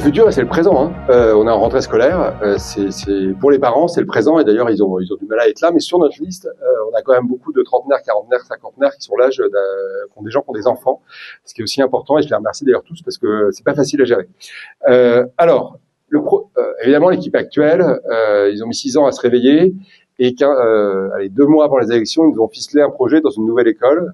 futur et c'est le présent. Hein. On est en rentrée scolaire, c'est pour les parents, c'est le présent et d'ailleurs ils ont du mal à être là. Mais sur notre liste, on a quand même beaucoup de trentenaires, quarantenaires, cinquantenaires qui sont l'âge qui ont des gens qui ont des enfants, ce qui est aussi important et je les remercie d'ailleurs tous parce que c'est pas facile à gérer. Alors, évidemment l'équipe actuelle, ils ont mis 6 ans à se réveiller et 2 mois avant les élections, ils nous ont ficelé un projet dans une nouvelle école.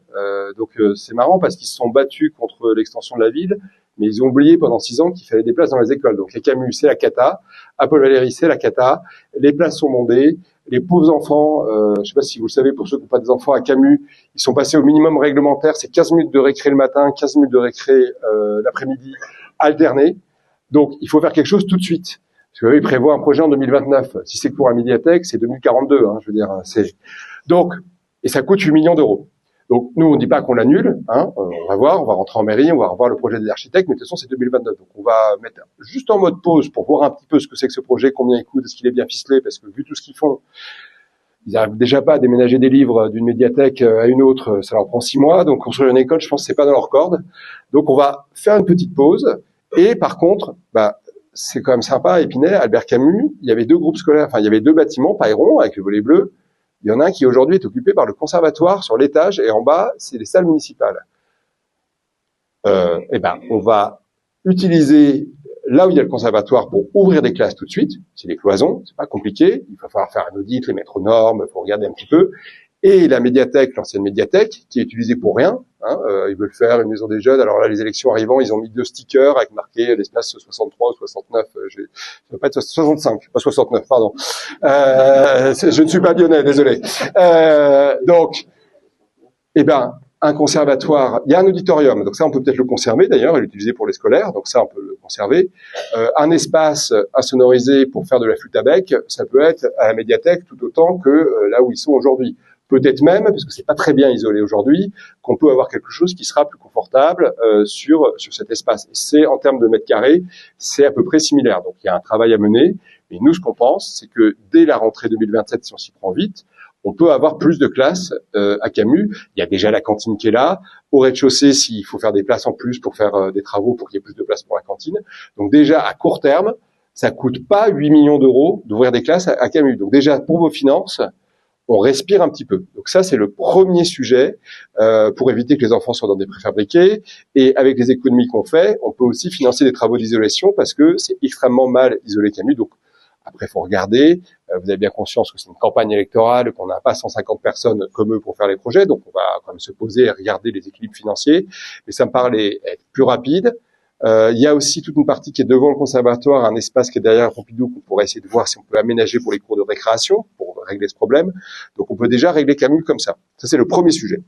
Donc c'est marrant parce qu'ils se sont battus contre l'extension de la ville. Mais ils ont oublié pendant 6 ans qu'il fallait des places dans les écoles. Donc les Camus, c'est la cata. À Paul Valéry, c'est la cata. Les places sont bondées. Les pauvres enfants, je ne sais pas si vous le savez, pour ceux qui n'ont pas des enfants à Camus, ils sont passés au minimum réglementaire. C'est 15 minutes de récré le matin, 15 minutes de récré l'après-midi, alterné. Donc il faut faire quelque chose tout de suite. Parce qu'eux, ils prévoient un projet en 2029. Si c'est que pour la médiathèque, c'est 2042. Hein, je veux dire, donc, et ça coûte 8 millions d'euros. Donc, nous, on ne dit pas qu'on l'annule, hein, on va voir, on va rentrer en mairie, on va revoir le projet des architectes, mais de toute façon, c'est 2029. Donc, on va mettre juste en mode pause pour voir un petit peu ce que c'est que ce projet, combien il coûte, est-ce qu'il est bien ficelé, parce que vu tout ce qu'ils font, ils n'arrivent déjà pas à déménager des livres d'une médiathèque à une autre, ça leur prend 6 mois. Donc, construire une école, je pense que c'est pas dans leur corde. Donc, on va faire une petite pause. Et par contre, c'est quand même sympa, à Épinay, Albert Camus, il y avait 2 groupes scolaires, enfin, il y avait 2 bâtiments, paillerons, avec le volet bleu. Il y en a un qui aujourd'hui est occupé par le conservatoire sur l'étage et en bas, c'est les salles municipales. On va utiliser là où il y a le conservatoire pour ouvrir des classes tout de suite. C'est des cloisons, c'est pas compliqué. Il va falloir faire un audit, les mettre aux normes, il faut regarder un petit peu. Et la médiathèque, l'ancienne médiathèque, qui est utilisée pour rien. Hein, ils veulent faire une maison des jeunes. Alors là, les élections arrivant, ils ont mis 2 stickers avec marqué l'espace 63 ou 69. Je ne veux pas être 65, pas 69, pardon. Je ne suis pas lyonnais, désolé. Donc, un conservatoire, il y a un auditorium, donc ça on peut peut-être le conserver d'ailleurs et l'utiliser pour les scolaires, donc ça on peut le conserver. Un espace insonorisé pour faire de la flûte à bec, ça peut être à la médiathèque tout autant que là où ils sont aujourd'hui. Peut-être même, parce que c'est pas très bien isolé aujourd'hui, qu'on peut avoir quelque chose qui sera plus confortable sur cet espace. Et c'est en termes de mètres carrés, c'est à peu près similaire. Donc il y a un travail à mener. Mais nous, ce qu'on pense, c'est que dès la rentrée 2027, si on s'y prend vite, on peut avoir plus de classes à Camus. Il y a déjà la cantine qui est là. Au rez-de-chaussée, s'il faut faire des places en plus pour faire des travaux, pour qu'il y ait plus de place pour la cantine. Donc déjà, à court terme, ça coûte pas 8 millions d'euros d'ouvrir des classes à Camus. Donc déjà, pour vos finances, on respire un petit peu. Donc ça, c'est le premier sujet pour éviter que les enfants soient dans des préfabriqués. Et avec les économies qu'on fait, on peut aussi financer des travaux d'isolation parce que c'est extrêmement mal isolé Camus. Donc après, il faut regarder. Vous avez bien conscience que c'est une campagne électorale, qu'on n'a pas 150 personnes comme eux pour faire les projets. Donc on va quand même se poser et regarder les équilibres financiers. Mais ça me paraît être plus rapide. Il y a aussi toute une partie qui est devant le conservatoire, un espace qui est derrière Pompidou qu'on pourrait essayer de voir si on peut aménager pour les cours de récréation, pour régler ce problème. Donc on peut déjà régler Camus comme ça. Ça, c'est le premier sujet.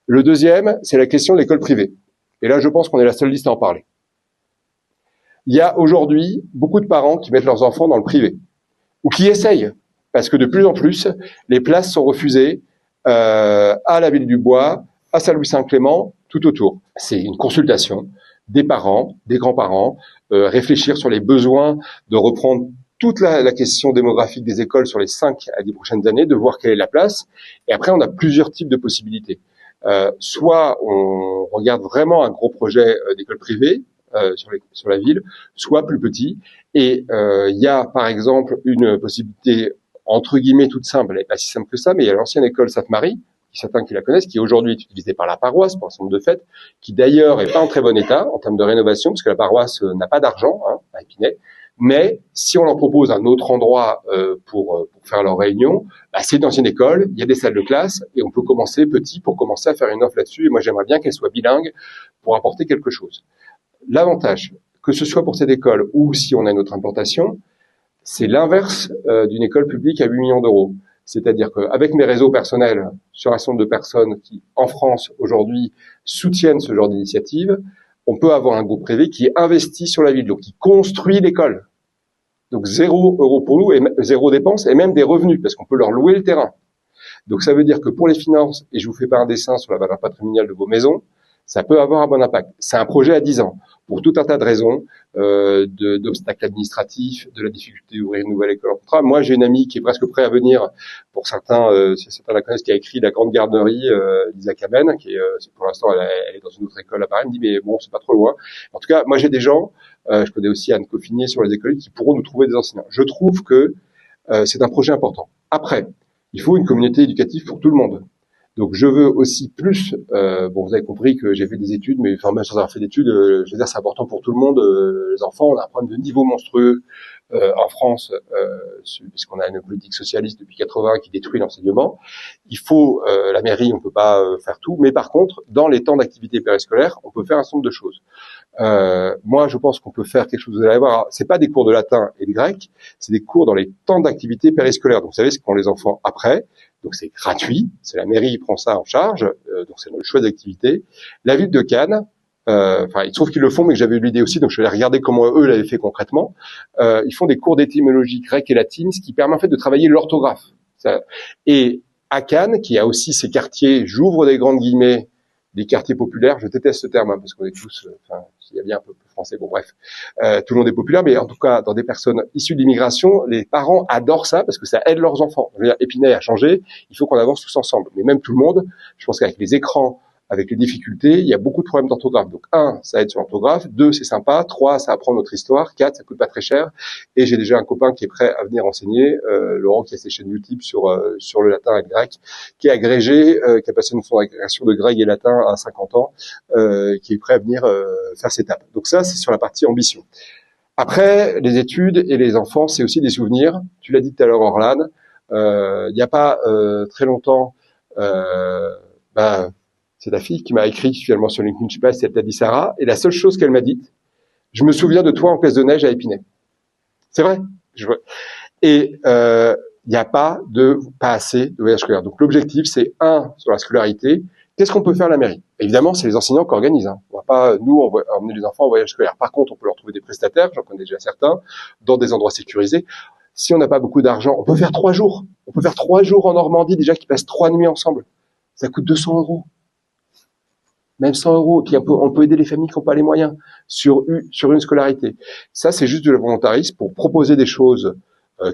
Le deuxième, c'est la question de l'école privée. Et là, je pense qu'on est la seule liste à en parler. Il y a aujourd'hui beaucoup de parents qui mettent leurs enfants dans le privé, ou qui essayent, parce que de plus en plus, les places sont refusées à la Ville du Bois, à Saint-Louis-Saint-Clément, tout autour. C'est une consultation des parents, des grands-parents, réfléchir sur les besoins, de reprendre toute la question démographique des écoles sur les 5 à 10 prochaines années, de voir quelle est la place. Et après, on a plusieurs types de possibilités. Soit on regarde vraiment un gros projet d'école privée sur la ville, soit plus petit. Et il y a, par exemple, une possibilité entre guillemets toute simple, elle n'est pas si simple que ça, mais il y a l'ancienne école Sainte-Marie, certains qui la connaissent, qui aujourd'hui est utilisée par la paroisse pour un certain nombre de fêtes, qui d'ailleurs est pas en très bon état en termes de rénovation, parce que la paroisse n'a pas d'argent à Épinay. Mais si on leur propose un autre endroit pour faire leur réunion, c'est une ancienne école, il y a des salles de classe, et on peut commencer petit pour commencer à faire une offre là-dessus. Et moi, j'aimerais bien qu'elle soit bilingue pour apporter quelque chose. L'avantage, que ce soit pour cette école ou si on a une autre implantation, c'est l'inverse d'une école publique à 8 millions d'euros. C'est-à-dire qu'avec mes réseaux personnels, sur un certain nombre de personnes qui, en France, aujourd'hui, soutiennent ce genre d'initiative, on peut avoir un groupe privé qui investit sur la ville, donc qui construit l'école. Donc 0 € pour nous, et 0 dépenses, et même des revenus, parce qu'on peut leur louer le terrain. Donc ça veut dire que pour les finances, et je vous fais pas un dessin sur la valeur patrimoniale de vos maisons, ça peut avoir un bon impact. C'est un projet à 10 ans, pour tout un tas de raisons, d'obstacles administratifs, de la difficulté d'ouvrir une nouvelle école en contrat. Moi, j'ai une amie qui est presque prête à venir, pour certains, si certains la connaissent, qui a écrit La Grande Garderie, Lisa Kamen, qui est, pour l'instant, elle est dans une autre école à Paris. Elle me dit, mais bon, c'est pas trop loin. En tout cas, moi, j'ai des gens, je connais aussi Anne Coffinier sur les écoles, qui pourront nous trouver des enseignants. Je trouve que c'est un projet important. Après, il faut une communauté éducative pour tout le monde. Donc je veux aussi plus, bon vous avez compris que j'ai fait des études, mais enfin même sans avoir fait d'études, je veux dire c'est important pour tout le monde. Les enfants, on a un problème de niveau monstrueux en France, puisqu'on a une politique socialiste depuis 80 qui détruit l'enseignement. Il faut, la mairie, on peut pas faire tout, mais par contre, dans les temps d'activité périscolaire, on peut faire un certain nombre de choses. Moi, je pense qu'on peut faire quelque chose. Vous allez voir, c'est pas des cours de latin et de grec, c'est des cours dans les temps d'activité périscolaire. Donc, vous savez, ce qu'ont les enfants après. Donc, c'est gratuit. C'est la mairie qui prend ça en charge. Donc, c'est le choix d'activité. La ville de Cannes, enfin, il se trouve qu'ils le font, mais que j'avais eu l'idée aussi. Donc, je vais regarder comment eux l'avaient fait concrètement. Ils font des cours d'étymologie grecque et latine, ce qui permet en fait de travailler l'orthographe. Et à Cannes, qui a aussi ces quartiers, j'ouvre des grandes guillemets, des quartiers populaires, je déteste ce terme, parce qu'on est tous, enfin, il y a bien un peu plus français, bon bref, tout le monde est populaire, mais en tout cas, dans des personnes issues de l'immigration, les parents adorent ça parce que ça aide leurs enfants. Je veux dire, Épinay a changé, il faut qu'on avance tous ensemble. Mais même tout le monde, je pense qu'avec les écrans, avec les difficultés, il y a beaucoup de problèmes d'orthographe. Donc, 1, ça aide sur l'orthographe. 2, c'est sympa. 3, ça apprend notre histoire. 4, ça coûte pas très cher. Et j'ai déjà un copain qui est prêt à venir enseigner, Laurent, qui a ses chaînes YouTube sur le latin et le grec, qui est agrégé, qui a passé une agrégation de grec et latin à 50 ans, qui est prêt à venir faire cette étape. Donc ça, c'est sur la partie ambition. Après, les études et les enfants, c'est aussi des souvenirs. Tu l'as dit tout à l'heure, Orlan. Il n'y a pas très longtemps, c'est la fille qui m'a écrit finalement sur LinkedIn, je sais pas si elle t'a dit Sarah, et la seule chose qu'elle m'a dite, je me souviens de toi en classe de neige à Épinay. C'est vrai. Et il n'y a pas assez de voyage scolaire. Donc l'objectif, c'est sur la scolarité. Qu'est-ce qu'on peut faire à la mairie? Évidemment, c'est les enseignants qui organisent. On va pas, nous, emmener les enfants en voyage scolaire. Par contre, on peut leur trouver des prestataires, j'en connais déjà certains, dans des endroits sécurisés. Si on n'a pas beaucoup d'argent, on peut faire 3 jours. On peut faire 3 jours en Normandie, déjà, qui passent 3 nuits ensemble. Ça coûte 200 €. Même 100 €. Puis on peut aider les familles qui n'ont pas les moyens sur une scolarité. Ça, c'est juste de volontarisme pour proposer des choses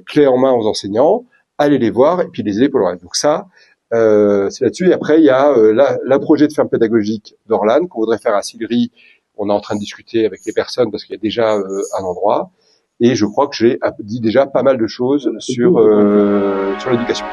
clés en main aux enseignants, aller les voir et puis les aider pour le reste. Donc ça, c'est là-dessus. Et après, il y a la projet de ferme pédagogique d'Orlan qu'on voudrait faire à Sillery. On est en train de discuter avec les personnes parce qu'il y a déjà un endroit. Et je crois que j'ai dit déjà pas mal de choses sur l'éducation.